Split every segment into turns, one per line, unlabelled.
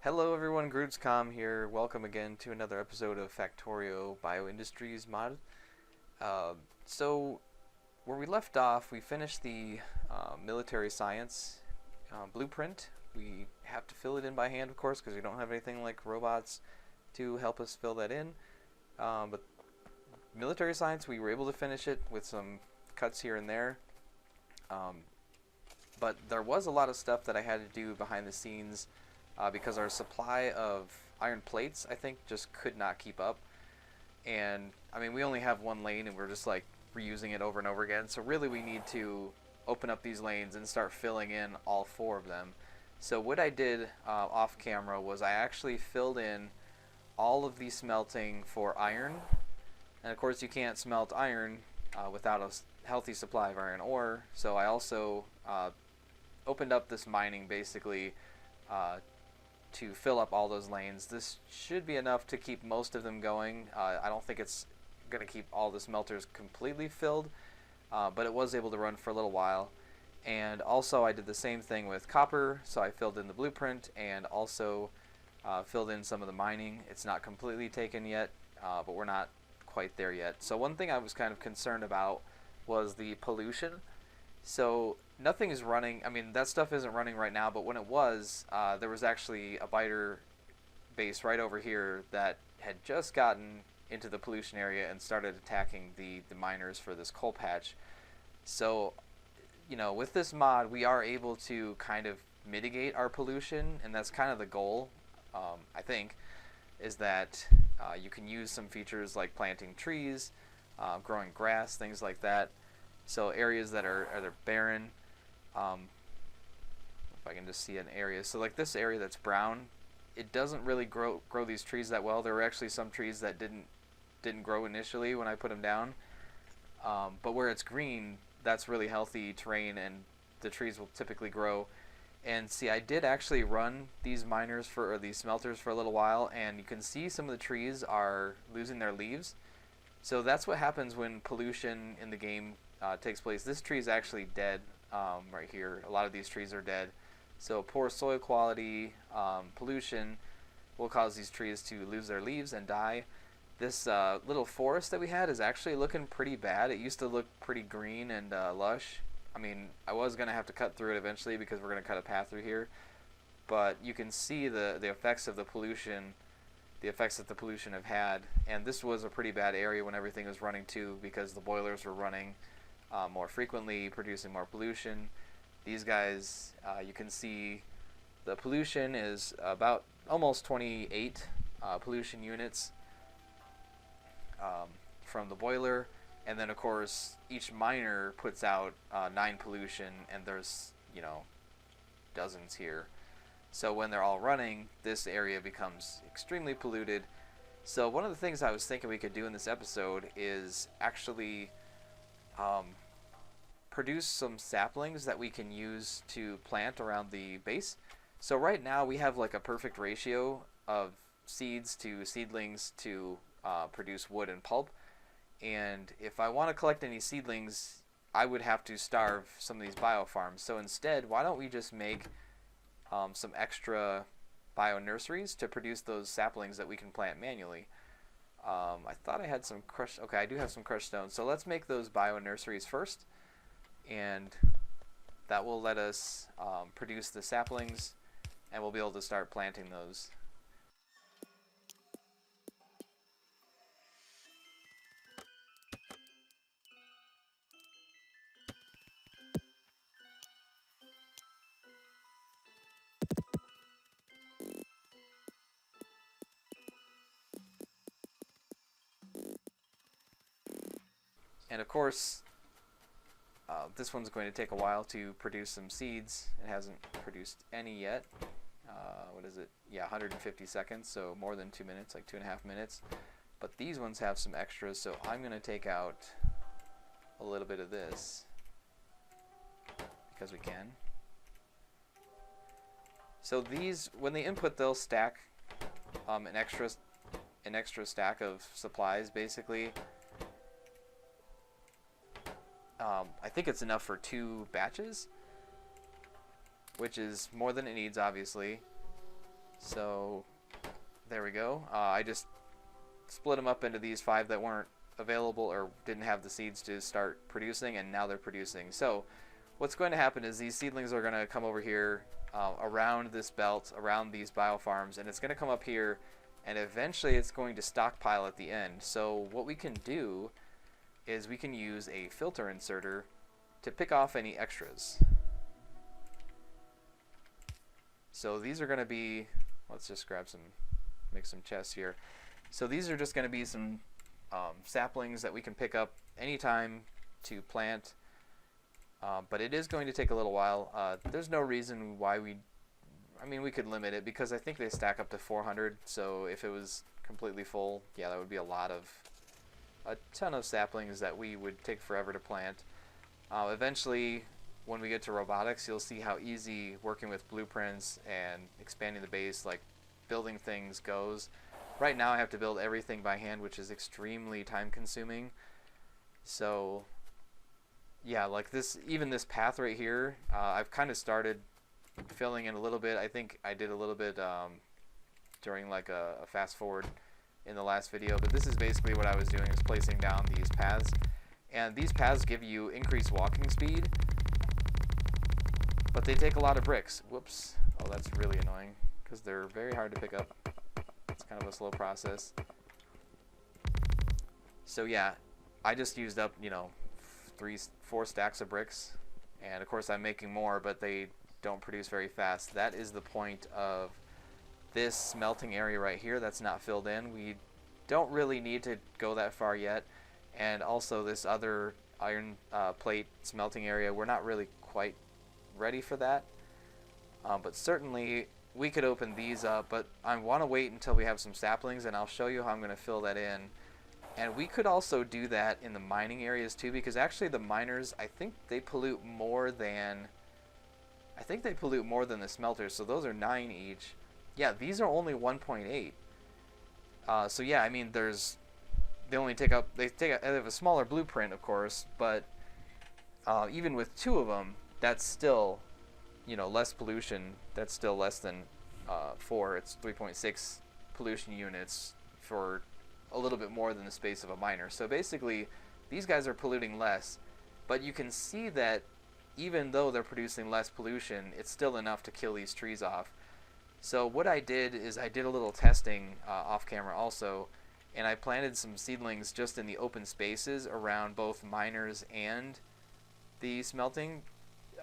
Hello everyone, Grootscom here. Welcome again to another episode of Factorio BioIndustries mod. So, where we left off, we finished the military science blueprint. We have to fill it in by hand, of course, because we don't have anything like robots to help us fill that in. But military science, we were able to finish it with some cuts here and there. But there was a lot of stuff that I had to do behind the scenes because our supply of iron plates, I think, just could not keep up. And, I mean, we only have one lane and we're just like reusing it over and over again. So really we need to open up these lanes and start filling in all four of them. So what I did off camera was I actually filled in all of the smelting for iron. And of course you can't smelt iron without a healthy supply of iron ore. So I also opened up this mining basically to fill up all those lanes. This should be enough to keep most of them going. I don't think it's going to keep all the smelters completely filled, but it was able to run for a little while. And also I did the same thing with copper, so I filled in the blueprint and also filled in some of the mining. It's not completely taken yet, but we're not quite there yet. So one thing I was kind of concerned about was the pollution. So nothing is running. I mean, that stuff isn't running right now, but when it was, there was actually a biter base right over here that had just gotten into the pollution area and started attacking the miners for this coal patch. So, you know, with this mod, we are able to kind of mitigate our pollution, and that's kind of the goal, I think, is that you can use some features like planting trees, growing grass, things like that. So areas that are barren, if I can just see an area. So like this area that's brown, it doesn't really grow these trees that well. There were actually some trees that didn't grow initially when I put them down. But where it's green, that's really healthy terrain, and the trees will typically grow. And see, I did actually run these miners or these smelters for a little while, and you can see some of the trees are losing their leaves. So that's what happens when pollution in the game takes place. This tree is actually dead right here. A lot of these trees are dead. So poor soil quality, pollution will cause these trees to lose their leaves and die. This little forest that we had is actually looking pretty bad. It used to look pretty green and lush. I mean, I was going to have to cut through it eventually because we're going to cut a path through here. But you can see the effects of the pollution, the effects that the pollution have had. And this was a pretty bad area when everything was running too, because the boilers were running more frequently, producing more pollution. These guys, you can see the pollution is about almost 28 pollution units from the boiler. And then, of course, each miner puts out 9 pollution, and there's, you know, dozens here. So when they're all running, this area becomes extremely polluted. So one of the things I was thinking we could do in this episode is actually produce some saplings that we can use to plant around the base. So right now we have like a perfect ratio of seeds to seedlings to produce wood and pulp. And if I want to collect any seedlings, I would have to starve some of these biofarms. So instead, why don't we just make some extra bio nurseries to produce those saplings that we can plant manually. I thought I had some crushed, okay, I do have some crushed stones. So let's make those bio nurseries first, and that will let us produce the saplings, and we'll be able to start planting those. And of course, this one's going to take a while to produce some seeds. It hasn't produced any yet. What is it? Yeah, 150 seconds, so more than 2 minutes, like 2.5 minutes. But these ones have some extras, so I'm going to take out a little bit of this because we can. So these, when they input, they'll stack an extra stack of supplies, basically. I think it's enough for 2 batches, which is more than it needs, obviously. So there we go. I just split them up into these 5 that weren't available or didn't have the seeds to start producing, and now they're producing. So what's going to happen is these seedlings are going to come over here around this belt, around these biofarms, and it's going to come up here, and eventually it's going to stockpile at the end. So what we can do is we can use a filter inserter to pick off any extras. So these are going to be, let's just grab some, make some chests here. So these are just going to be some saplings that we can pick up anytime to plant, but it is going to take a little while. There's no reason why we could limit it, because I think they stack up to 400, so if it was completely full, yeah, that would be a ton of saplings that we would take forever to plant. Eventually, when we get to robotics, you'll see how easy working with blueprints and expanding the base, like building things, goes. Right now I have to build everything by hand, which is extremely time consuming. So yeah, like this, even this path right here, I've kind of started filling in a little bit. I think I did a little bit during like a fast forward in the last video, but this is basically what I was doing, is placing down these paths. And these paths give you increased walking speed, but they take a lot of bricks. Whoops. Oh, that's really annoying, because they're very hard to pick up. It's kind of a slow process. So yeah, I just used up, 4 stacks of bricks, and of course I'm making more, but they don't produce very fast. That is the point of this smelting area right here that's not filled in. We don't really need to go that far yet, and also this other iron plate smelting area, we're not really quite ready for that, but certainly we could open these up, but I want to wait until we have some saplings, and I'll show you how I'm going to fill that in. And we could also do that in the mining areas too, because actually the miners, I think they pollute more than the smelters. So those are 9 each. Yeah, these are only 1.8. So yeah, I mean, they have a smaller blueprint, of course, but even with 2 of them, that's still, less pollution. That's still less than 4. It's 3.6 pollution units for a little bit more than the space of a miner. So basically, these guys are polluting less, but you can see that even though they're producing less pollution, it's still enough to kill these trees off. So what I did is I did a little testing off camera also, and I planted some seedlings just in the open spaces around both miners and the smelting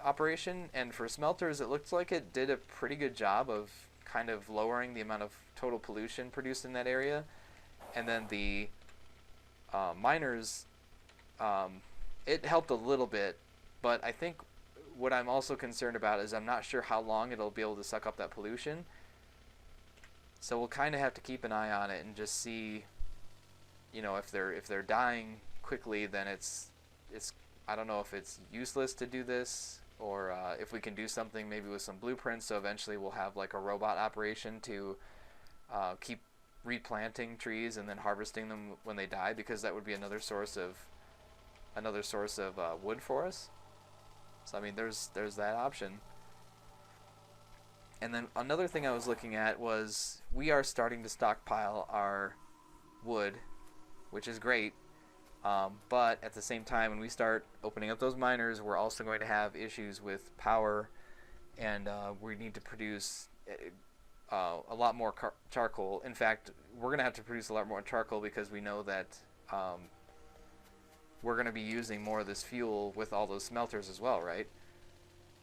operation. And for smelters, it looks like it did a pretty good job of kind of lowering the amount of total pollution produced in that area. And then the miners, it helped a little bit, but I think what I'm also concerned about is I'm not sure how long it'll be able to suck up that pollution. So we'll kind of have to keep an eye on it and just see, if they're dying quickly, then it's I don't know if it's useless to do this, or if we can do something maybe with some blueprints, so eventually we'll have like a robot operation to keep replanting trees and then harvesting them when they die, because that would be another source of wood for us. So I mean, there's that option. And then another thing I was looking at was we are starting to stockpile our wood, which is great. But at the same time, when we start opening up those miners, we're also going to have issues with power, and we need to produce a lot more charcoal. In fact, we're going to have to produce a lot more charcoal because we know that we're going to be using more of this fuel with all those smelters as well, right?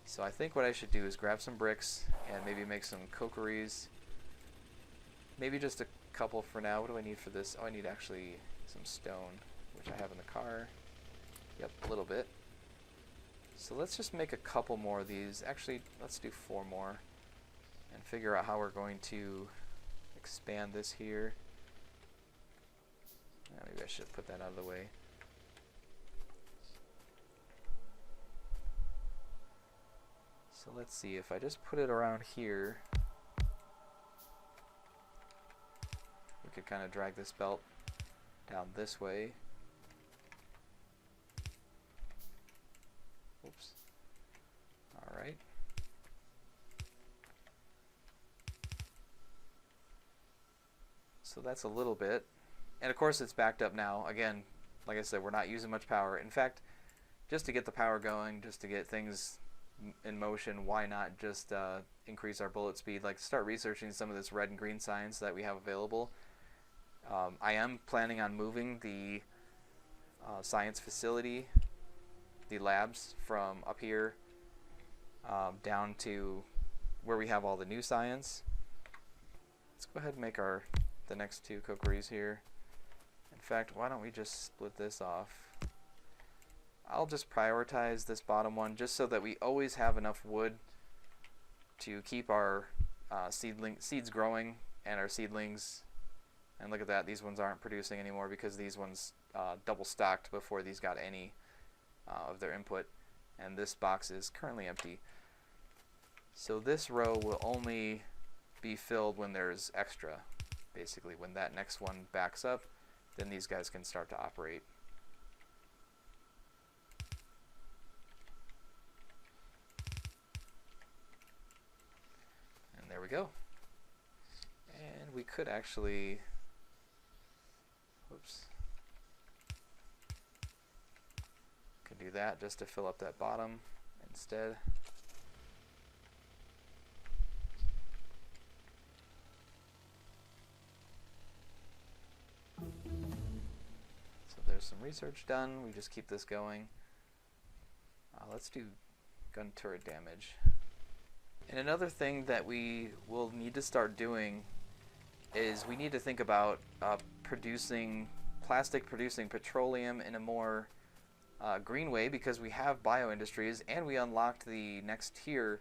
So I think what I should do is grab some bricks and maybe make some cokeries. Maybe just a couple for now. What do I need for this? Oh, I need actually some stone, which I have in the car. Yep, a little bit. So let's just make a couple more of these. Actually, let's do 4 more and figure out how we're going to expand this here. Maybe I should put that out of the way. So let's see, if I just put it around here, we could kind of drag this belt down this way. Oops. Alright. So that's a little bit. And of course it's backed up now. Again, like I said, we're not using much power. In fact, just to get the power going, just to get things in motion, why not just increase our bullet speed? Like, start researching some of this red and green science that we have available. I am planning on moving the science facility, the labs, from up here down to where we have all the new science. Let's go ahead and make the next two cookeries here. In fact, why don't we just split this off? I'll just prioritize this bottom one just so that we always have enough wood to keep our seeds growing and our seedlings. And look at that, these ones aren't producing anymore because these ones double stocked before these got any of their input. And this box is currently empty. So this row will only be filled when there's extra. Basically, when that next one backs up, then these guys can start to operate. And there we go. And we could actually, oops, could do that just to fill up that bottom instead. There's some research done. We just keep this going. Let's do gun turret damage. And another thing that we will need to start doing is we need to think about producing petroleum in a more green way, because we have bioindustries and we unlocked the next tier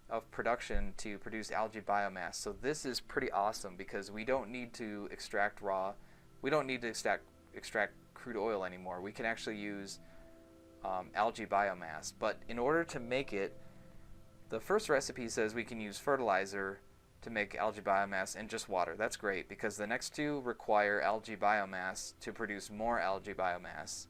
of production to produce algae biomass. So this is pretty awesome because we don't need to extract extract crude oil anymore. We can actually use algae biomass. But in order to make it, the first recipe says we can use fertilizer to make algae biomass and just water. That's great, because the next two require algae biomass to produce more algae biomass.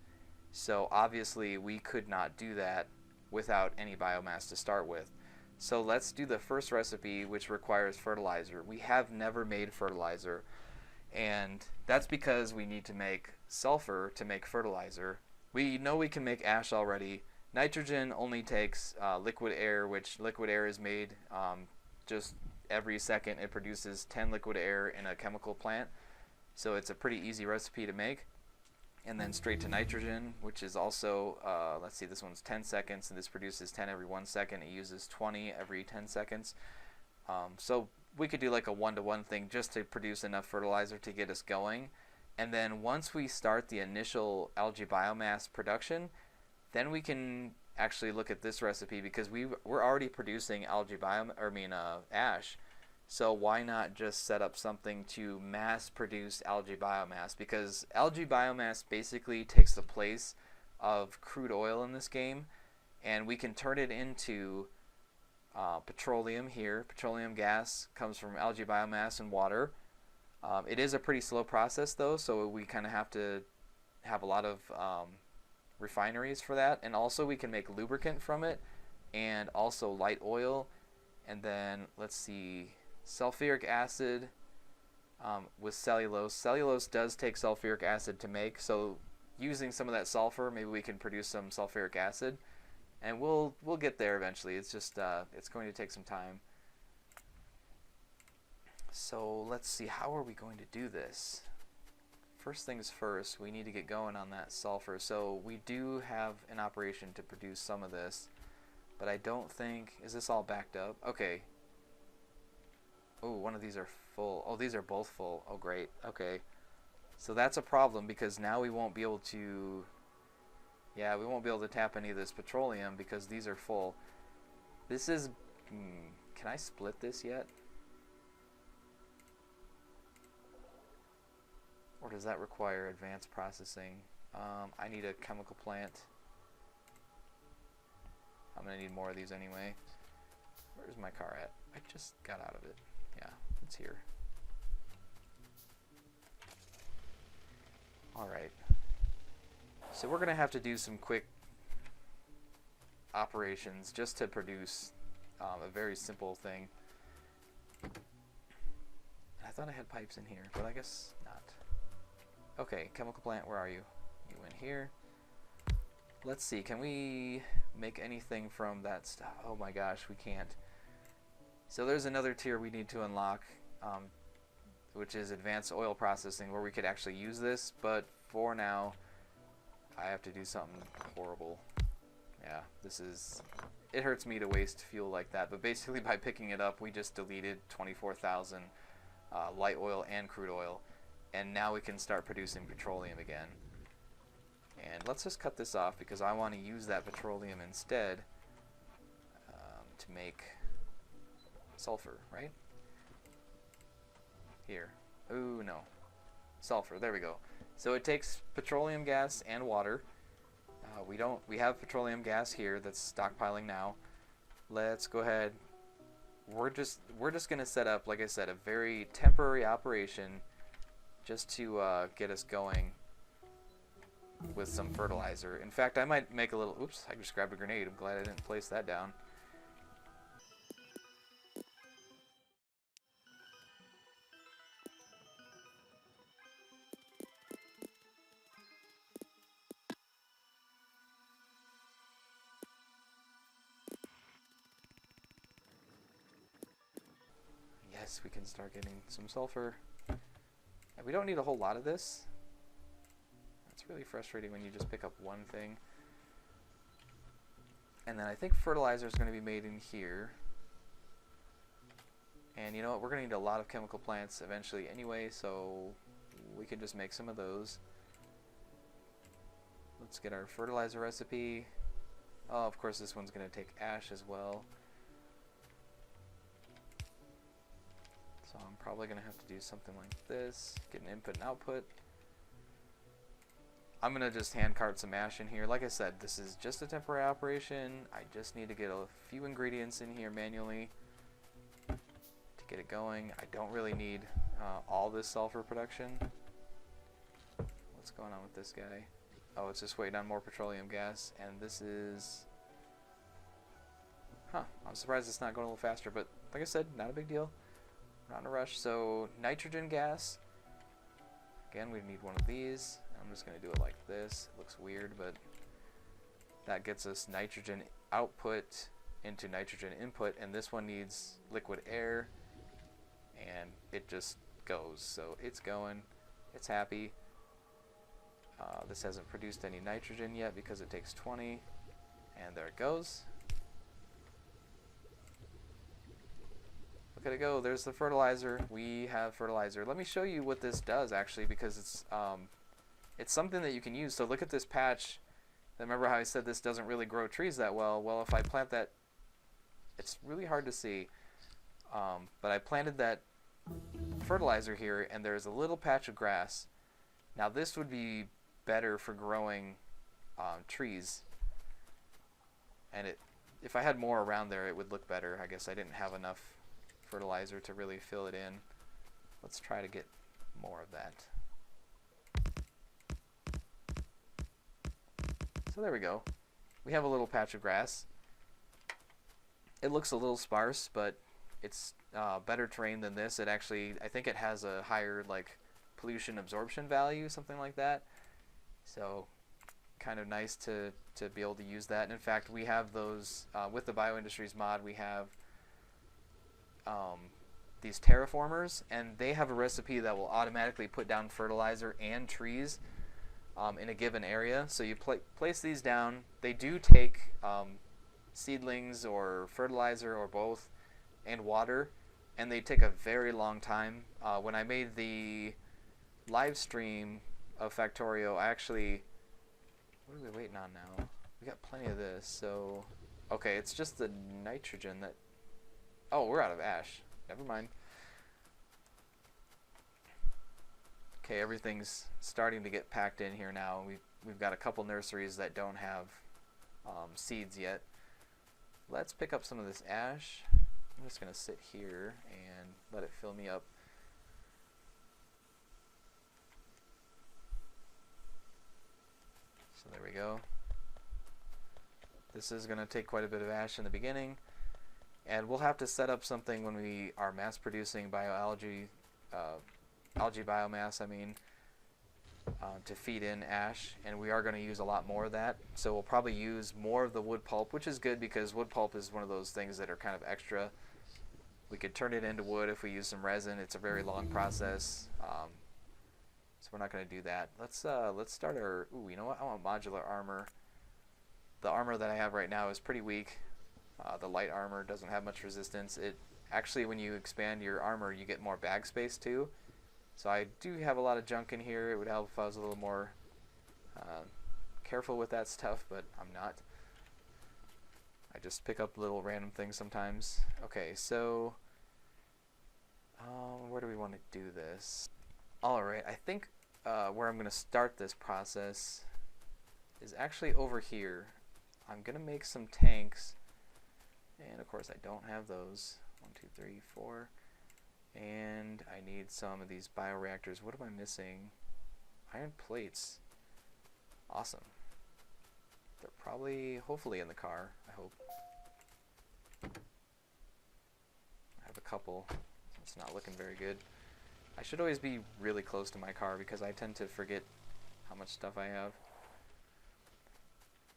So obviously we could not do that without any biomass to start with. So let's do the first recipe, which requires fertilizer. We have never made fertilizer, and that's because we need to make sulfur to make fertilizer. We know we can make ash already. Nitrogen only takes liquid air, which liquid air is made just every second. It produces 10 liquid air in a chemical plant. So it's a pretty easy recipe to make. And then straight to nitrogen, which is also, let's see, this one's 10 seconds, and this produces 10 every 1 second. It uses 20 every 10 seconds. So we could do like a 1-to-1 thing just to produce enough fertilizer to get us going. And then once we start the initial algae biomass production, then we can actually look at this recipe, because we're already producing ash. So why not just set up something to mass produce algae biomass? Because algae biomass basically takes the place of crude oil in this game, and we can turn it into petroleum here. Petroleum gas comes from algae biomass and water. It is a pretty slow process though, so we kind of have to have a lot of refineries for that. And also we can make lubricant from it, and also light oil. And then let's see, sulfuric acid with cellulose. Cellulose does take sulfuric acid to make, so using some of that sulfur, maybe we can produce some sulfuric acid. And we'll get there eventually. It's just it's going to take some time. So let's see, how are we going to do this? First things first, we need to get going on that sulfur. So we do have an operation to produce some of this, but I don't think, is this all backed up? Okay. Oh, one of these are full. Oh, these are both full. Oh, great. Okay. So that's a problem, because now we won't be able to, yeah, we won't be able to tap any of this petroleum because these are full. This is, can I split this yet? Or does that require advanced processing? I need a chemical plant. I'm going to need more of these anyway. Where's my car at? I just got out of it. Yeah, it's here. Alright. So we're going to have to do some quick operations just to produce a very simple thing. I I thought I had pipes in here, but I guess not. Okay, chemical plant, where are you? You in here. Let's see, can we make anything from that stuff? Oh my gosh, we can't. So there's another tier we need to unlock, which is advanced oil processing, where we could actually use this, but for now, I have to do something horrible. Yeah, it hurts me to waste fuel like that, but basically by picking it up, we just deleted 24,000 light oil and crude oil, and now we can start producing petroleum again. And let's just cut this off because I want to use that petroleum instead to make sulfur, right? Here. Ooh, no. Sulfur, there we go. So it takes petroleum gas and water. We have petroleum gas here that's stockpiling now. Let's go ahead. We're just gonna set up, like I said, a very temporary operation just to get us going with some fertilizer. In fact, I might make a little, oops, I just grabbed a grenade. I'm glad I didn't place that down. Yes, we can start getting some sulfur. And we don't need a whole lot of this. It's really frustrating when you just pick up one thing. And then I think fertilizer is going to be made in here. And you know what, we're going to need a lot of chemical plants eventually anyway, so we can just make some of those. Let's get our fertilizer recipe. Oh, of course this one's going to take ash as well. So I'm probably going to have to do something like this. Get an input and output. I'm going to just hand cart some ash in here. Like I said, this is just a temporary operation. I just need to get a few ingredients in here manually to get it going. I don't really need all this sulfur production. What's going on with this guy? Oh, it's just waiting on more petroleum gas. And this is... Huh, I'm surprised it's not going a little faster. But like I said, not a big deal. Not in a rush. So nitrogen gas. Again, we need one of these. I'm just going to do it like this. It looks weird, but that gets us nitrogen output into nitrogen input, and this one needs liquid air, and it just goes. So it's going. It's happy. This hasn't produced any nitrogen yet because it takes 20, and there it goes. Look at it go. There's the fertilizer. We have fertilizer. Let me show you what this does, actually, because it's something that you can use. So look at this patch. Remember how I said this doesn't really grow trees that well? Well, if I plant that, it's really hard to see, but I planted that fertilizer here, and there's a little patch of grass. Now this would be better for growing trees, and if I had more around there, it would look better. I guess I didn't have enough fertilizer to really fill it in. Let's try to get more of that. So there we go. We have a little patch of grass. It looks a little sparse, but it's better terrain than this. It actually, I think it has a higher like pollution absorption value, something like that. So kind of nice to be able to use that. And in fact, we have those with the BioIndustries mod. We have these terraformers, and they have a recipe that will automatically put down fertilizer and trees in a given area. So you place these down. They do take seedlings or fertilizer or both and water, and they take a very long time. When I made the live stream of Factorio, I actually, what are we waiting on now? We got plenty of this. So okay, it's just the nitrogen that, oh, we're out of ash. Never mind. Okay, everything's starting to get packed in here now. We've got a couple nurseries that don't have seeds yet. Let's pick up some of this ash. I'm just going to sit here and let it fill me up. So there we go. This is going to take quite a bit of ash in the beginning, and we'll have to set up something when we are mass producing bioalgae algae biomass, I mean, to feed in ash, and we are going to use a lot more of that. So we'll probably use more of the wood pulp, which is good because wood pulp is one of those things that are kind of extra. We could turn it into wood if we use some resin. It's a very long process, so we're not going to do that. Let's start our. Ooh, you know what? I want modular armor. The armor that I have right now is pretty weak. The light armor doesn't have much resistance. It actually, when you expand your armor, you get more bag space too. So I do have a lot of junk in here. It would help if I was a little more careful with that stuff, but I'm not. I just pick up little random things sometimes. Okay, so where do we want to do this? Alright, I think where I'm going to start this process is actually over here. I'm going to make some tanks, and of course I don't have those. 1, 2, 3, 4. And I need some of these bioreactors. What am I missing? Iron plates. Awesome. They're probably, hopefully, in the car, I hope. I have a couple. It's not looking very good. I should always be really close to my car because I tend to forget how much stuff I have.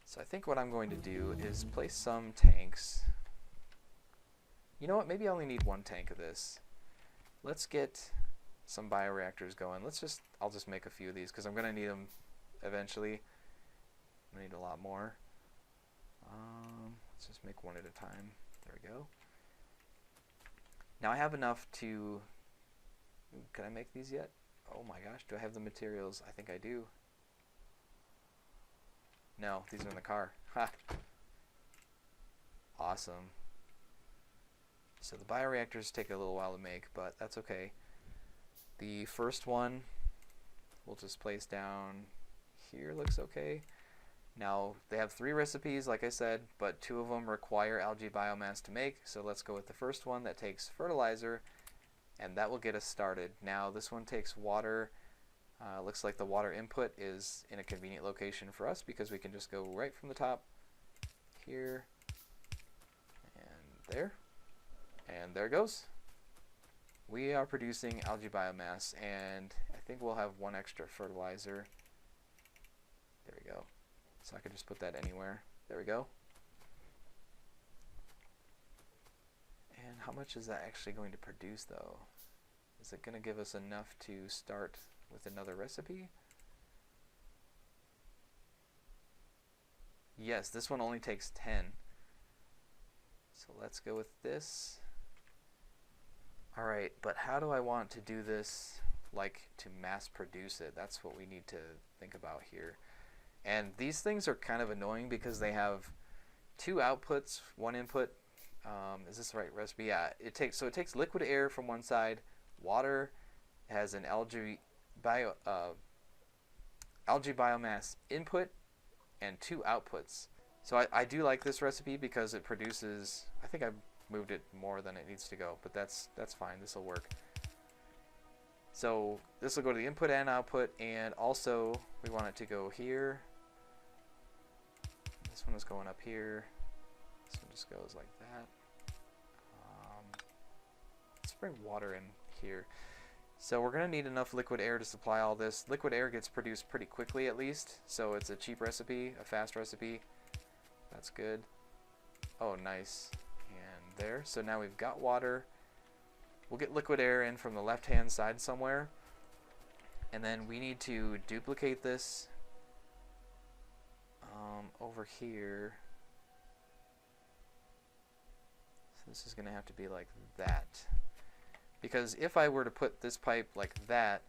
So I think what I'm going to do is place some tanks. You know what? Maybe I only need one tank of this. Let's get some bioreactors going. I'll just make a few of these because I'm going to need them eventually. I'm going to need a lot more. Let's just make one at a time. There we go. Now I have enough to... Can I make these yet? Oh my gosh, do I have the materials? I think I do. No, these are in the car. Ha! Awesome. So the bioreactors take a little while to make, but that's okay. The first one we'll just place down here. Looks okay. Now they have 3 recipes, like I said, but 2 of them require algae biomass to make. So let's go with the first one that takes fertilizer, and that will get us started. Now this one takes water. Looks like the water input is in a convenient location for us because we can just go right from the top here and there. And there it goes. We are producing algae biomass, and I think we'll have 1 extra fertilizer. There we go. So I could just put that anywhere. There we go. And how much is that actually going to produce, though? Is it going to give us enough to start with another recipe? Yes, this one only takes 10. So let's go with this. Alright, but how do I want to do this, like, to mass produce it? That's what we need to think about here. And these things are kind of annoying because they have 2 outputs, 1 input. Is this the right recipe? Yeah, it takes liquid air from one side, water, has an algae biomass input, and 2 outputs. So I do like this recipe because it produces, I think I moved it more than it needs to go, but that's fine. This will work. So this will go to the input and output, and also we want it to go here. This one is going up here. This one just goes like that. Let's bring water in here. So we're going to need enough liquid air to supply all this. Liquid air gets produced pretty quickly at least, so it's a cheap recipe, a fast recipe. That's good. Oh, nice. And there. So now we've got water. We'll get liquid air in from the left-hand side somewhere. And then we need to duplicate this over here. So this is going to have to be like that. Because if I were to put this pipe like that,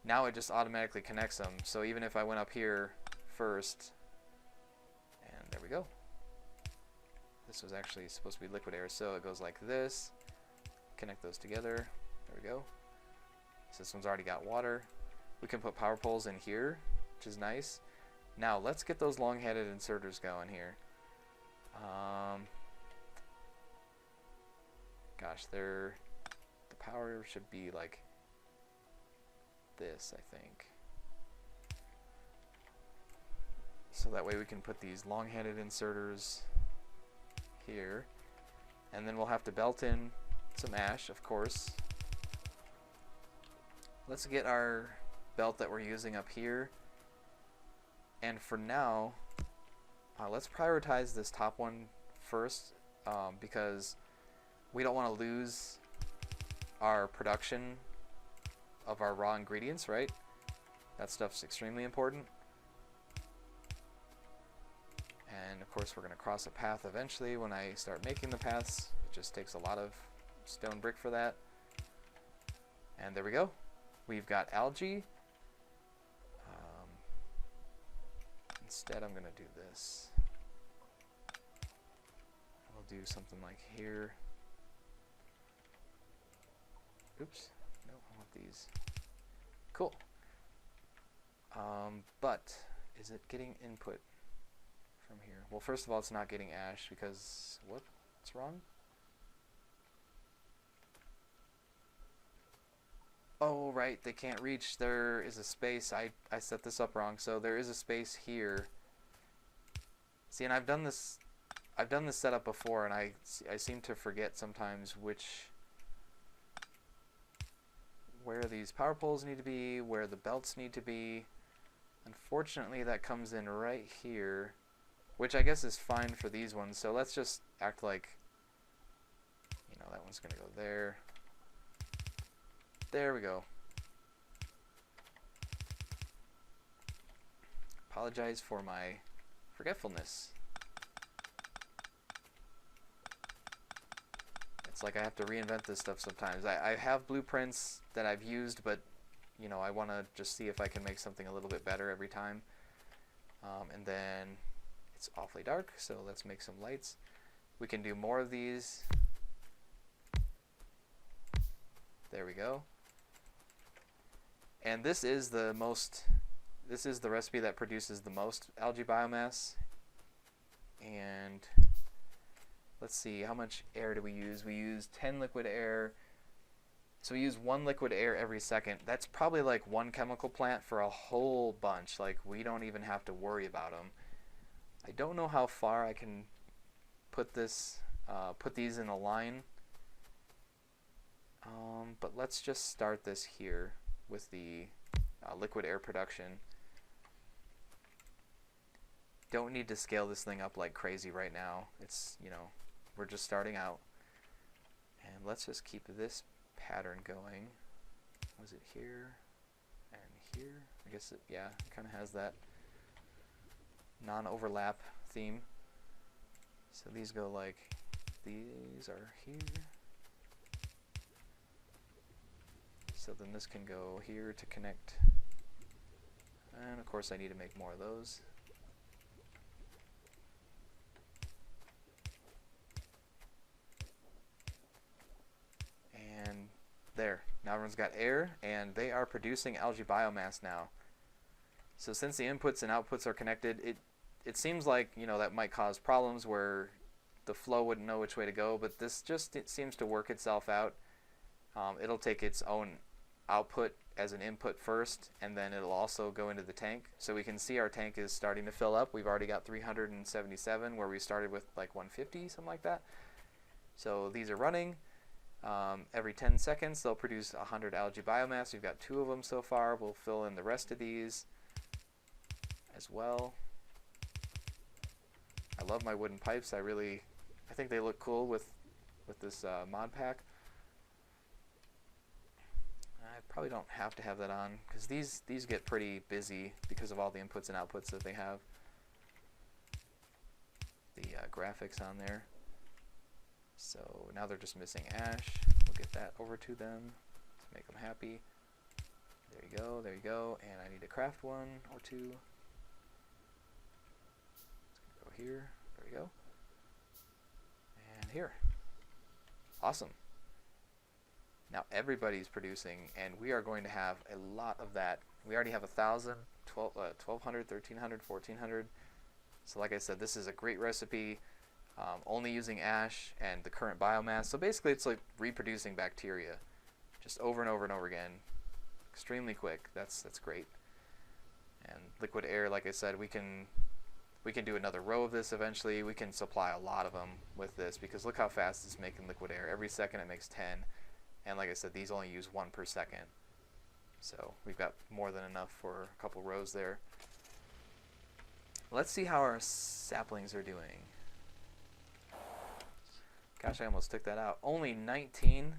now it just automatically connects them. So even if I went up here first, and there we go. This was actually supposed to be liquid air, so it goes like this. Connect those together. There we go. So this one's already got water. We can put power poles in here, which is nice. Now let's get those long-headed inserters going here. Gosh, the power should be like this, I think. So that way we can put these long-headed inserters here, and then we'll have to belt in some ash, of course. let's get our belt that we're using up here. And for now, let's prioritize this top one first, because we don't want to lose our production of our raw ingredients, right? That stuff's extremely important. And of course we're going to cross a path eventually when I start making the paths. It just takes a lot of stone brick for that. And there we go. We've got algae. Instead I'm going to do this. I'll do something like here. Oops. No, I want these. Cool. But is it getting input from here? Well, first of all, it's not getting ash because what's wrong? Oh, right, they can't reach. There is a space. I set this up wrong. So there is a space here. See, and I've done this setup before, and I seem to forget sometimes where these power poles need to be, where the belts need to be. Unfortunately, that comes in right here, which I guess is fine for these ones. So let's just act like, that one's going to go there. There we go. Apologize for my forgetfulness. It's like I have to reinvent this stuff sometimes. I have blueprints that I've used, but I want to just see if I can make something a little bit better every time. And then it's awfully dark, so let's make some lights. We can do more of these. There we go. And this is the recipe that produces the most algae biomass. And let's see, how much air do we use? We use 10 liquid air. So we use 1 liquid air every second. That's probably like 1 chemical plant for a whole bunch. Like, we don't even have to worry about them. I don't know how far I can put these in a line. But let's just start this here with the liquid air production. Don't need to scale this thing up like crazy right now. It's, we're just starting out. And let's just keep this pattern going. Was it here and here? I guess it kind of has that non-overlap theme. So these go like, these are here. So then this can go here to connect. And of course I need to make more of those. And there. Now everyone's got air, and they are producing algae biomass now. So since the inputs and outputs are connected, it seems like, that might cause problems where the flow wouldn't know which way to go, but this it seems to work itself out. It'll take its own output as an input first, and then it'll also go into the tank. So we can see our tank is starting to fill up. We've already got 377 where we started with like 150, something like that. So these are running. Every 10 seconds they'll produce 100 algae biomass. We've got 2 of them so far. We'll fill in the rest of these as well. I love my wooden pipes. I think they look cool with this mod pack. I probably don't have to have that on because these get pretty busy because of all the inputs and outputs that they have. The graphics on there. So now they're just missing ash. We'll get that over to them to make them happy. There you go, there you go. And I need to craft 1 or 2. Let's go here. There we go. And here. Awesome. Now everybody's producing, and we are going to have a lot of that. We already have 1,000, 1,200, 1,300, 1,400. So like I said, this is a great recipe, only using ash and the current biomass. So basically it's like reproducing bacteria, just over and over and over again. Extremely quick. That's great. And liquid air, like I said, we can do another row of this eventually. We can supply a lot of them with this because look how fast it's making liquid air. Every second it makes 10. And like I said, these only use 1 per second. So we've got more than enough for a couple rows there. Let's see how our saplings are doing. Gosh, I almost took that out. Only 19?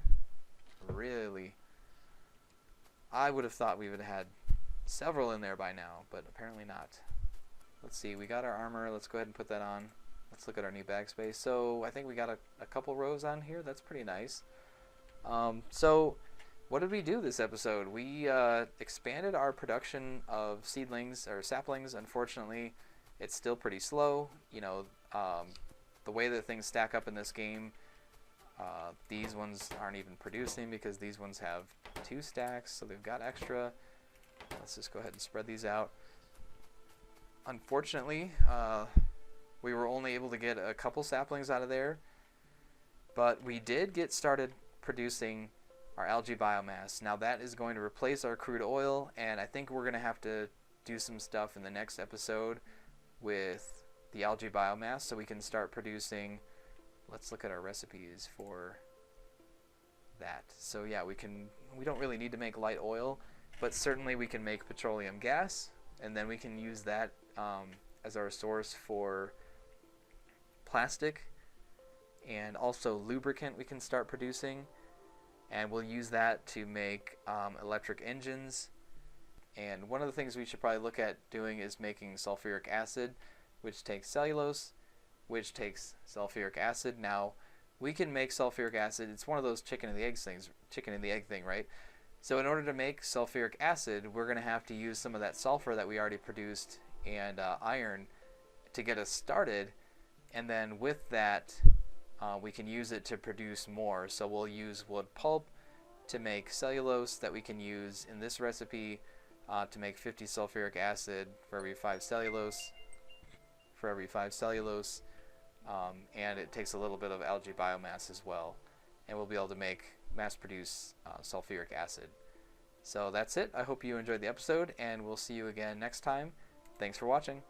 Really? I would have thought we would have had several in there by now, but apparently not. Let's see, we got our armor. Let's go ahead and put that on. Let's look at our new bag space. So I think we got a couple rows on here. That's pretty nice. So what did we do this episode? We expanded our production of seedlings or saplings. Unfortunately, it's still pretty slow. You know, the way that things stack up in this game, these ones aren't even producing because these ones have 2 stacks, so they've got extra. Let's just go ahead and spread these out. Unfortunately, we were only able to get a couple saplings out of there, but we did get started producing our algae biomass. Now that is going to replace our crude oil, and I think we're going to have to do some stuff in the next episode with the algae biomass so we can start producing. Let's look at our recipes for that. So yeah, we don't really need to make light oil, but certainly we can make petroleum gas, and then we can use that as our source for plastic, and also lubricant we can start producing, and we'll use that to make electric engines. And one of the things we should probably look at doing is making sulfuric acid, which takes cellulose, which takes sulfuric acid. Now we can make sulfuric acid. It's one of those chicken and the egg thing, right? So in order to make sulfuric acid, we're going to have to use some of that sulfur that we already produced and iron to get us started, and then with that we can use it to produce more. So we'll use wood pulp to make cellulose that we can use in this recipe to make 50 sulfuric acid for every 5 cellulose, and it takes a little bit of algae biomass as well, and we'll be able to mass produce sulfuric acid. So that's it. I hope you enjoyed the episode, and we'll see you again next time. Thanks for watching.